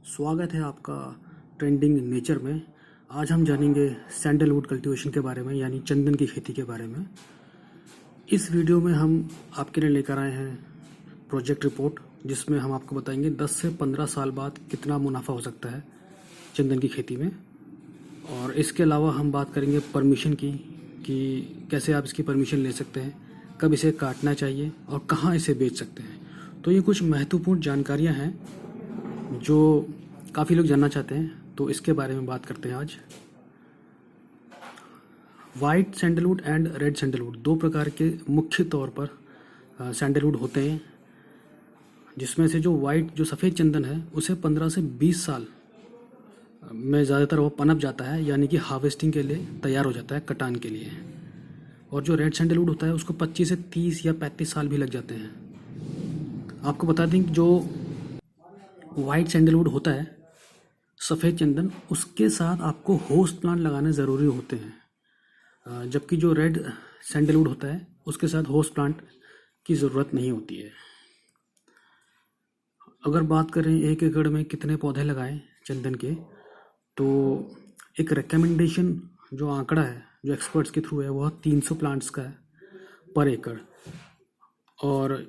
स्वागत है आपका ट्रेंडिंग नेचर में। आज हम जानेंगे सैंडलवुड कल्टीवेशन के बारे में, यानी चंदन की खेती के बारे में। इस वीडियो में हम आपके लिए लेकर आए हैं प्रोजेक्ट रिपोर्ट, जिसमें हम आपको बताएंगे 10 से 15 साल बाद कितना मुनाफा हो सकता है चंदन की खेती में। और इसके अलावा हम बात करेंगे परमिशन की, कि कैसे आप इसकी परमिशन ले सकते हैं, कब इसे काटना चाहिए और कहाँ इसे बेच सकते हैं। तो ये कुछ महत्वपूर्ण जानकारियाँ हैं जो काफ़ी लोग जानना चाहते हैं, तो इसके बारे में बात करते हैं आज। White sandalwood and red sandalwood दो प्रकार के मुख्य तौर पर सैंडलवुड होते हैं, जिसमें से जो वाइट जो सफ़ेद चंदन है उसे 15 से 20 साल में ज़्यादातर वो पनप जाता है, यानी कि हार्वेस्टिंग के लिए तैयार हो जाता है, कटान के लिए। और जो रेड सैंडलवुड होता है उसको 25 से 30 या 35 साल भी लग जाते हैं। आपको बता दें कि जो वाइट सैंडलवुड होता है, सफ़ेद चंदन, उसके साथ आपको होस्ट प्लांट लगाने ज़रूरी होते हैं, जबकि जो रेड सैंडलवुड होता है उसके साथ होस्ट प्लांट की ज़रूरत नहीं होती है। अगर बात करें 1 एकड़ में कितने पौधे लगाएं चंदन के, तो एक रिकमेंडेशन जो आंकड़ा है जो एक्सपर्ट्स के थ्रू है वह 300 प्लांट्स का है पर एकड़, और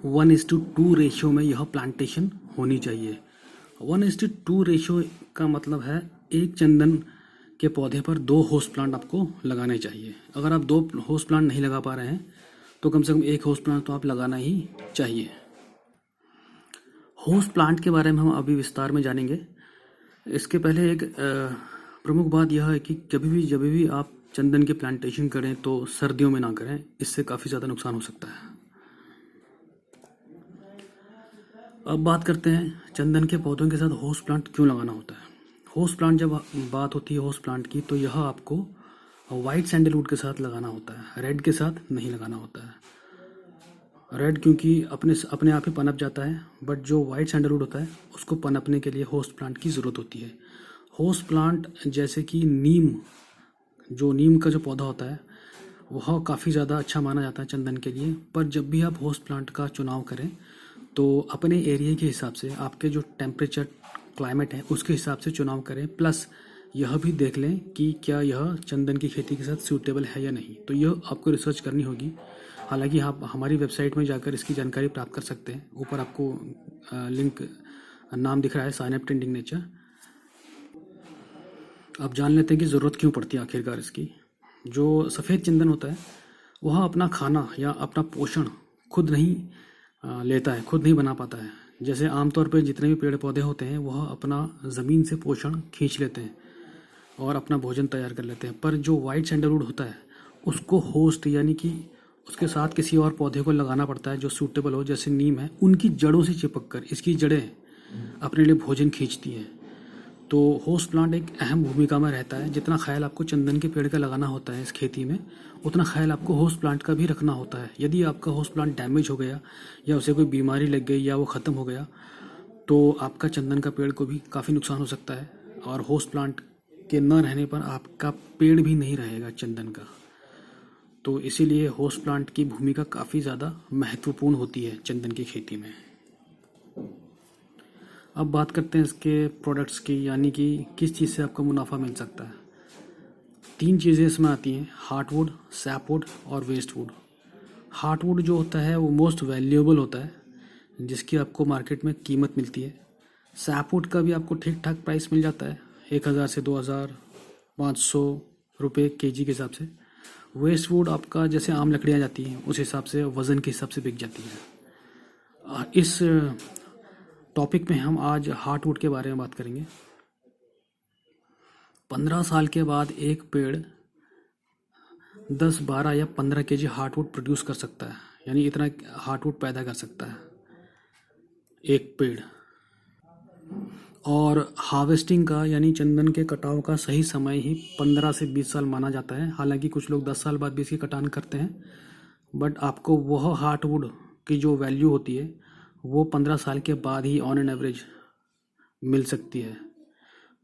1:2 रेशियो में यह प्लांटेशन होनी चाहिए। 1:2 रेशियो का मतलब है एक चंदन के पौधे पर 2 होस्ट प्लांट आपको लगाने चाहिए। अगर आप 2 होस्ट प्लांट नहीं लगा पा रहे हैं तो कम से कम 1 होस्ट प्लांट तो आप लगाना ही चाहिए। होस्ट प्लांट के बारे में हम अभी विस्तार में जानेंगे। इसके पहले एक प्रमुख बात यह है कि जब भी आप चंदन की प्लांटेशन करें तो सर्दियों में ना करें, इससे काफ़ी ज़्यादा नुकसान हो सकता है। अब बात करते हैं चंदन के पौधों के साथ होस्ट प्लांट क्यों लगाना होता है। होस्ट प्लांट, जब बात होती है होस्ट प्लांट की, तो यह आपको वाइट सैंडलवुड के साथ लगाना होता है, रेड के साथ नहीं लगाना होता है। रेड क्योंकि अपने आप ही पनप जाता है, बट जो वाइट सैंडलवुड होता है उसको पनपने के लिए होस्ट प्लांट की ज़रूरत होती है। होस्ट प्लांट जैसे कि नीम का जो पौधा होता है वह काफ़ी ज़्यादा अच्छा माना जाता है चंदन के लिए। पर जब भी आप होस्ट प्लांट का चुनाव करें तो अपने एरिया के हिसाब से, आपके जो टेम्परेचर क्लाइमेट है उसके हिसाब से चुनाव करें। प्लस यह भी देख लें कि क्या यह चंदन की खेती के साथ सूटेबल है या नहीं, तो यह आपको रिसर्च करनी होगी। हालांकि आप हमारी वेबसाइट में जाकर इसकी जानकारी प्राप्त कर सकते हैं। ऊपर आपको लिंक नाम दिख रहा है, साइन अप ट्रेंडिंग नेचर। अब जान लेते हैं कि ज़रूरत क्यों पड़ती है आखिरकार इसकी। जो सफ़ेद चंदन होता है वह अपना खाना या अपना पोषण खुद नहीं लेता है, खुद नहीं बना पाता है। जैसे आमतौर पे जितने भी पेड़ पौधे होते हैं वह अपना ज़मीन से पोषण खींच लेते हैं और अपना भोजन तैयार कर लेते हैं। पर जो वाइट सैंडलवुड होता है उसको होस्ट, यानी कि उसके साथ किसी और पौधे को लगाना पड़ता है जो सूटेबल हो। जैसे नीम है, उनकी जड़ों से चिपक कर इसकी जड़ें अपने लिए भोजन खींचती हैं। तो होस्ट प्लांट एक अहम भूमिका में रहता है। जितना ख्याल आपको चंदन के पेड़ का लगाना होता है इस खेती में, उतना ख्याल आपको होस्ट प्लांट का भी रखना होता है। यदि आपका होस्ट प्लांट डैमेज हो गया या उसे कोई बीमारी लग गई या वो ख़त्म हो गया तो आपका चंदन का पेड़ को भी काफ़ी नुकसान हो सकता है। और होस्ट प्लांट के न रहने पर आपका पेड़ भी नहीं रहेगा चंदन का। तो इसीलिए होस्ट प्लांट की भूमिका काफ़ी ज़्यादा महत्वपूर्ण होती है चंदन की खेती में। अब बात करते हैं इसके प्रोडक्ट्स की, यानी कि किस चीज़ से आपको मुनाफा मिल सकता है। 3 चीज़ें इसमें आती हैं: हार्टवुड, सैपवुड और वेस्टवुड। हार्टवुड जो होता है वो मोस्ट वैल्यूएबल होता है, जिसकी आपको मार्केट में कीमत मिलती है। सैपवुड का भी आपको ठीक ठाक प्राइस मिल जाता है, 1000 से 2500 रुपये केजी के हिसाब से। वेस्टवुड आपका जैसे आम लकड़ियाँ जाती हैं उस हिसाब से, वज़न के हिसाब से बिक जाती है। इस टॉपिक में हम आज हार्टवुड के बारे में बात करेंगे। 15 साल के बाद एक पेड़ 10, 12 या 15 केजी हार्टवुड प्रोड्यूस कर सकता है, यानी इतना हार्टवुड पैदा कर सकता है एक पेड़। और हार्वेस्टिंग का, यानी चंदन के कटाव का सही समय ही 15 से 20 साल माना जाता है। हालांकि कुछ लोग 10 साल बाद भी इसकी कटान करते हैं, बट आपको वह हार्टवुड की जो वैल्यू होती है वो 15 साल के बाद ही ऑन एन एवरेज मिल सकती है।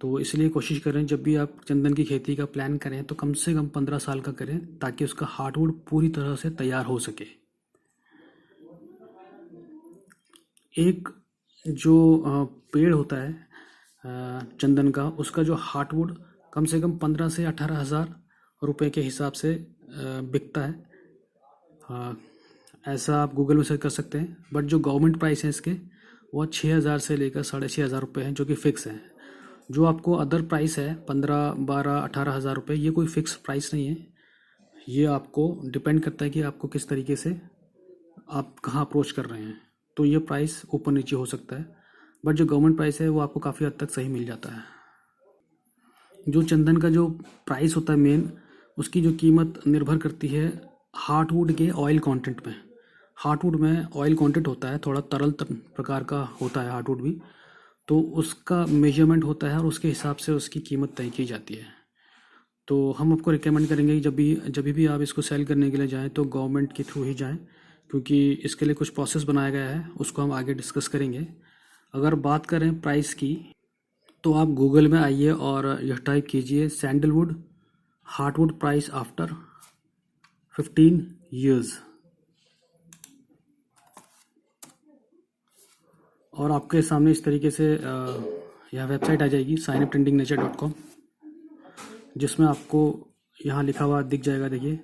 तो इसलिए कोशिश करें जब भी आप चंदन की खेती का प्लान करें तो कम से कम 15 साल का करें, ताकि उसका हार्टवुड पूरी तरह से तैयार हो सके। एक जो पेड़ होता है चंदन का, उसका जो हार्टवुड कम से कम 15 से 18 हज़ार रुपये के हिसाब से बिकता है। ऐसा आप गूगल में सर्च कर सकते हैं। बट जो गवर्नमेंट प्राइस है इसके, वो 6 हज़ार से लेकर 6,500 रुपये हैं, जो कि फ़िक्स है। जो आपको अदर प्राइस है 15, 12, 18 हज़ार रुपये, ये कोई फ़िक्स प्राइस नहीं है। ये आपको डिपेंड करता है कि आपको किस तरीके से आप कहाँ अप्रोच कर रहे हैं। तो ये प्राइस ऊपर नीचे हो सकता है, बट जो गवर्नमेंट प्राइस है वो आपको काफ़ी हद तक सही मिल जाता है। जो चंदन का जो प्राइस होता है मेन, उसकी जो कीमत निर्भर करती है हार्टवुड के ऑयल कंटेंट में। हार्टवुड में ऑयल कंटेंट होता है, थोड़ा तरल प्रकार का होता है हार्टवुड भी, तो उसका मेजरमेंट होता है और उसके हिसाब से उसकी कीमत तय की जाती है। तो हम आपको रिकमेंड करेंगे कि जब भी आप इसको सेल करने के लिए जाएं तो गवर्नमेंट के थ्रू ही जाएं, क्योंकि इसके लिए कुछ प्रोसेस बनाया गया है, उसको हम आगे डिस्कस करेंगे। अगर बात करें प्राइस की, तो आप गूगल में आइए और यह टाइप कीजिए sandalwood heartwood price after 15 years, और आपके सामने इस तरीके से यह वेबसाइट आ जाएगी signuptrendingnature.com, जिसमें आपको यहाँ लिखा हुआ दिख जाएगा, देखिए।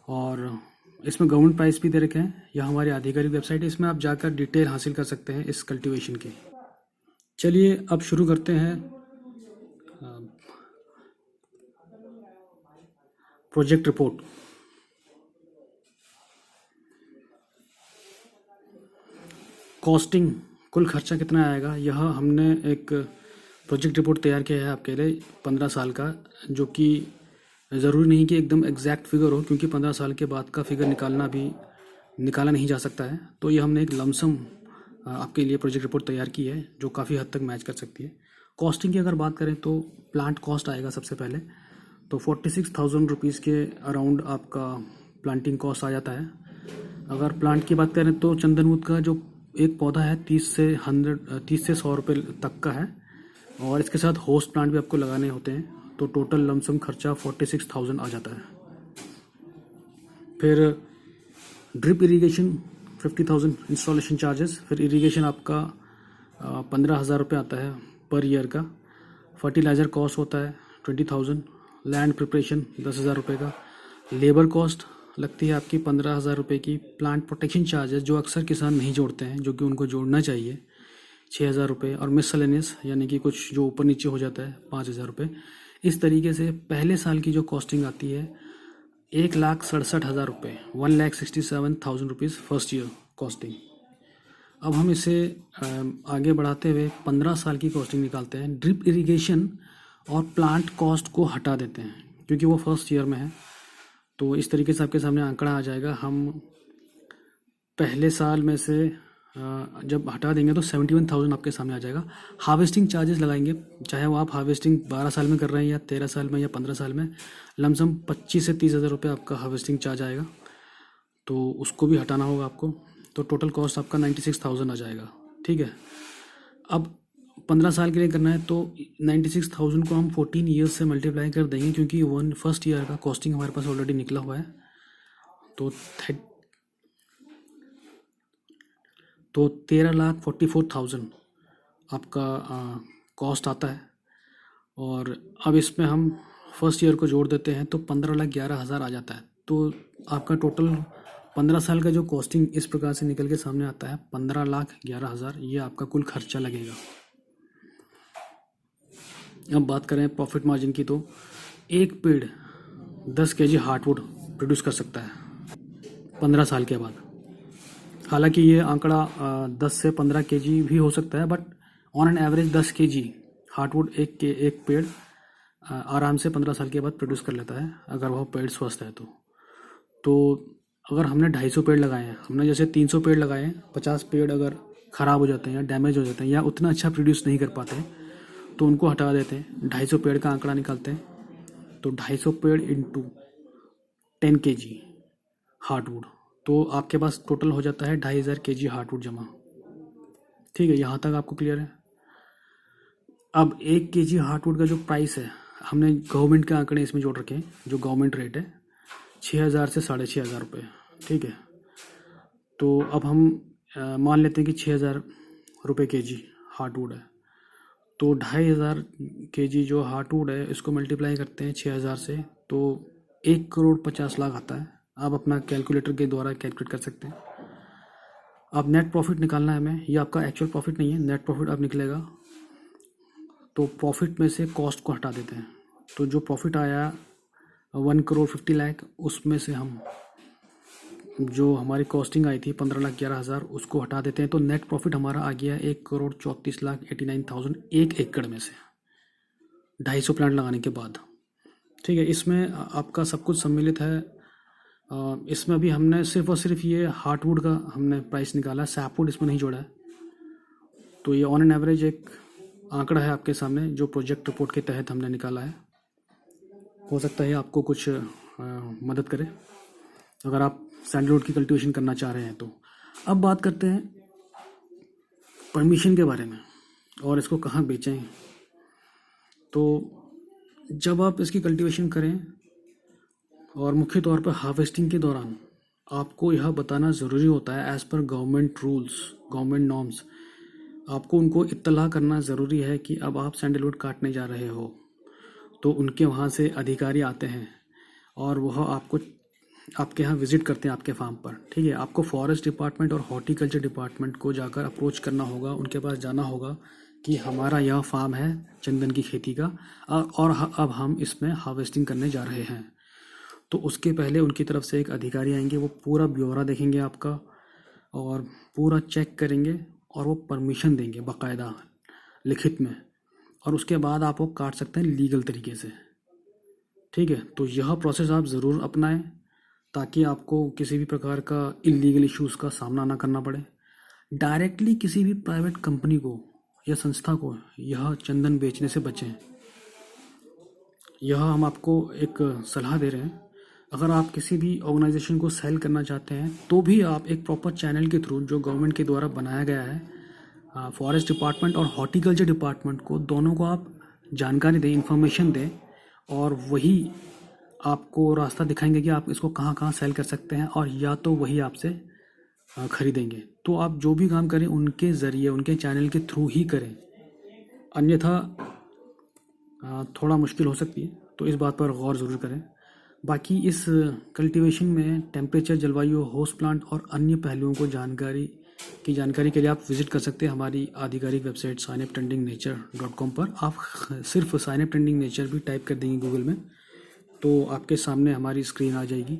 और इसमें गवर्नमेंट प्राइस भी दे रखे हैं। यह हमारी आधिकारिक वेबसाइट है, इसमें आप जाकर डिटेल हासिल कर सकते हैं इस कल्टीवेशन की। चलिए अब शुरू करते हैं प्रोजेक्ट रिपोर्ट। कॉस्टिंग, कुल खर्चा कितना आएगा, यह हमने एक प्रोजेक्ट रिपोर्ट तैयार किया है आपके लिए 15 साल का, जो कि ज़रूरी नहीं कि एकदम एग्जैक्ट फिगर हो, क्योंकि 15 साल के बाद का फिगर निकाला नहीं जा सकता है। तो ये हमने एक लमसम आपके लिए प्रोजेक्ट रिपोर्ट तैयार की है, जो काफ़ी हद तक मैच कर सकती है। कॉस्टिंग की अगर बात करें तो प्लांट कॉस्ट आएगा सबसे पहले, तो 46,000 रुपीज़ के अराउंड आपका प्लांटिंग कॉस्ट आ जाता है। अगर प्लांट की बात करें तो चंदनवुड का जो एक पौधा है 30 से 100 रुपये तक का है, और इसके साथ होस्ट प्लांट भी आपको लगाने होते हैं, तो टोटल लमसम खर्चा 46,000 आ जाता है। फिर ड्रिप इरीगेशन 50,000 इंस्टॉलेशन चार्जेस, फिर इरीगेशन आपका 15,000 रुपये आता है पर ईयर का। फर्टिलाइज़र कॉस्ट होता है 20,000, लैंड प्रिपरेशन 10,000 रुपये का, लेबर कॉस्ट लगती है आपकी 15,000 रुपये की, प्लांट प्रोटेक्शन चार्जेस जो अक्सर किसान नहीं जोड़ते हैं, जो कि उनको जोड़ना चाहिए 6,000 रुपये, और मिसलेनियस यानी कि कुछ जो ऊपर नीचे हो जाता है 5,000 रुपये। इस तरीके से पहले साल की जो कॉस्टिंग आती है 1,67,000 रुपये, 1,67,000 रुपीज़ फर्स्ट ईयर कॉस्टिंग। अब हम इसे आगे बढ़ाते हुए 15 साल की कॉस्टिंग निकालते हैं। ड्रिप इरिगेशन और प्लांट कॉस्ट को हटा देते हैं, क्योंकि वो फर्स्ट ईयर में है। तो इस तरीके से आपके सामने आंकड़ा आ जाएगा। हम पहले साल में से जब हटा देंगे तो 71,000 आपके सामने आ जाएगा। हार्वेस्टिंग चार्जेस लगाएंगे, चाहे वो आप हार्वेस्टिंग 12 साल में कर रहे हैं या 13 साल में या 15 साल में, लमसम 25 से 30,000 रुपये आपका हार्वेस्टिंग चार्ज आएगा, तो उसको भी हटाना होगा आपको। तो टोटल कॉस्ट आपका 96,000 आ जाएगा। ठीक है, अब 15 साल के लिए करना है तो 96,000 को हम 14 ईयर्स से मल्टीप्लाई कर देंगे, क्योंकि फर्स्ट ईयर का कॉस्टिंग हमारे पास ऑलरेडी निकला हुआ है। तो 13,44,000 आपका कॉस्ट आता है। और अब इसमें हम फर्स्ट ईयर को जोड़ देते हैं तो 15,11,000 आ जाता है। तो आपका टोटल 15 साल का जो कॉस्टिंग इस प्रकार से निकल के सामने आता है 15,11,000, ये आपका कुल खर्चा लगेगा। अब बात करें प्रॉफिट मार्जिन की, तो एक पेड़ 10 केजी हार्टवुड प्रोड्यूस कर सकता है 15 साल के बाद। हालांकि ये आंकड़ा 10 से 15 केजी भी हो सकता है, but on an average 10 KG heartwood एक पेड़ आराम से 15 साल के बाद प्रोड्यूस कर लेता है, अगर वह पेड़ स्वस्थ है तो अगर हमने 250 पेड़ लगाए हैं, हमने जैसे 300 पेड़ लगाए हैं, 50 पेड़ अगर ख़राब हो जाते हैं या डैमेज हो जाते हैं या उतना अच्छा प्रोड्यूस नहीं कर पाते तो उनको हटा देते हैं। 250 पेड़ का आंकड़ा निकालते हैं, तो 250 पेड़ इंटू 10 केजी हार्टवुड, तो आपके पास टोटल हो जाता है 2,500 केजी हार्टवुड जमा। ठीक है, यहाँ तक आपको क्लियर है। अब 1 केजी हार्टवुड का जो प्राइस है, हमने गवर्नमेंट के आंकड़े इसमें जोड़ रखे हैं, जो गवर्नमेंट रेट है 6,000 से 6,500 रुपये। ठीक है, तो अब हम मान लेते हैं कि 6,000 रुपये केजी हार्डवुड है। तो 2500 केजी जो हार्डवुड है इसको मल्टीप्लाई करते हैं 6000 से, तो 1,50,00,000 आता है। आप अपना कैलकुलेटर के द्वारा कैलकुलेट कर सकते हैं। अब नेट प्रॉफिट निकालना है हमें, ये आपका एक्चुअल प्रॉफिट नहीं है, नेट प्रॉफिट अब निकलेगा। तो प्रॉफिट में से कॉस्ट को हटा देते हैं। तो जो प्रॉफिट आया 1,50,00,000, उसमें से हम जो हमारी कॉस्टिंग आई थी 15,11,000 उसको हटा देते हैं। तो नेट प्रॉफिट हमारा आ गया 1,34,89,000 एक एकड़ में से 250 प्लांट लगाने के बाद। ठीक है, इसमें आपका सब कुछ सम्मिलित है। इसमें अभी हमने सिर्फ और सिर्फ ये हार्डवुड का हमने प्राइस निकाला है, सैपवुड इसमें नहीं जोड़ा है। तो ये ऑन एन एवरेज एक आंकड़ा है आपके सामने जो प्रोजेक्ट रिपोर्ट के तहत हमने निकाला है। हो सकता है आपको कुछ मदद करे अगर आप सैंडलवुड की कल्टीवेशन करना चाह रहे हैं तो। अब बात करते हैं परमिशन के बारे में और इसको कहाँ बेचें। तो जब आप इसकी कल्टीवेशन करें और मुख्य तौर पर हार्वेस्टिंग के दौरान आपको यह बताना ज़रूरी होता है, as per government rules, government norms, आपको उनको इत्तला करना ज़रूरी है कि अब आप सैंडलवुड काटने जा रहे हो। तो उनके वहाँ से अधिकारी आते हैं और वह आपको आपके यहाँ विज़िट करते हैं आपके फार्म पर। ठीक है, आपको फॉरेस्ट डिपार्टमेंट और हॉर्टिकल्चर डिपार्टमेंट को जाकर अप्रोच करना होगा, उनके पास जाना होगा कि हमारा यह फार्म है चंदन की खेती का और अब हम इसमें हार्वेस्टिंग करने जा रहे हैं। तो उसके पहले उनकी तरफ से एक अधिकारी आएंगे, वो पूरा ब्यौरा देखेंगे आपका और पूरा चेक करेंगे और वो परमिशन देंगे बाकायदा लिखित में, और उसके बाद आप वो काट सकते हैं लीगल तरीके से। ठीक है, तो यह प्रोसेस आप ज़रूर अपनाएं ताकि आपको किसी भी प्रकार का इलीगल इश्यूज़ का सामना ना करना पड़े। डायरेक्टली किसी भी प्राइवेट कंपनी को या संस्था को यह चंदन बेचने से बचें। यह हम आपको एक सलाह दे रहे हैं। अगर आप किसी भी ऑर्गेनाइजेशन को सेल करना चाहते हैं तो भी आप एक प्रॉपर चैनल के थ्रू जो गवर्नमेंट के द्वारा बनाया गया है, फॉरेस्ट डिपार्टमेंट और हॉर्टिकल्चर डिपार्टमेंट को, दोनों को आप जानकारी दें, इन्फॉर्मेशन दें, और वही आपको रास्ता दिखाएंगे कि आप इसको कहाँ कहाँ सेल कर सकते हैं, और या तो वही आपसे खरीदेंगे। तो आप जो भी काम करें उनके ज़रिए, उनके चैनल के थ्रू ही करें, अन्यथा थोड़ा मुश्किल हो सकती है। तो इस बात पर गौर ज़रूर करें। बाकी इस कल्टीवेशन में टेम्परेचर, जलवायु, होस्ट प्लांट और अन्य पहलुओं को जानकारी के लिए आप विज़िट कर सकते हैं हमारी आधिकारिक वेबसाइट synaptrendingnature.com पर। आप सिर्फ साइनअप ट्रेंडिंग नेचर भी टाइप कर देंगे गूगल में तो आपके सामने हमारी स्क्रीन आ जाएगी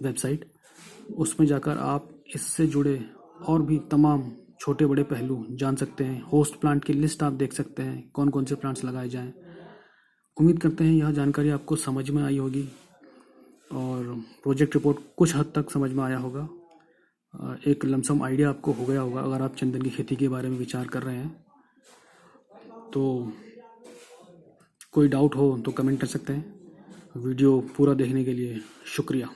वेबसाइट। उसमें जाकर आप इससे जुड़े और भी तमाम छोटे बड़े पहलू जान सकते हैं। होस्ट प्लांट की लिस्ट आप देख सकते हैं, कौन कौन से प्लांट्स लगाए जाएं। उम्मीद करते हैं यह जानकारी आपको समझ में आई होगी और प्रोजेक्ट रिपोर्ट कुछ हद तक समझ में आया होगा। एक लमसम आइडिया आपको हो गया होगा अगर आप चंदन की खेती के बारे में विचार कर रहे हैं। तो कोई डाउट हो तो कमेंट कर सकते हैं। वीडियो पूरा देखने के लिए शुक्रिया।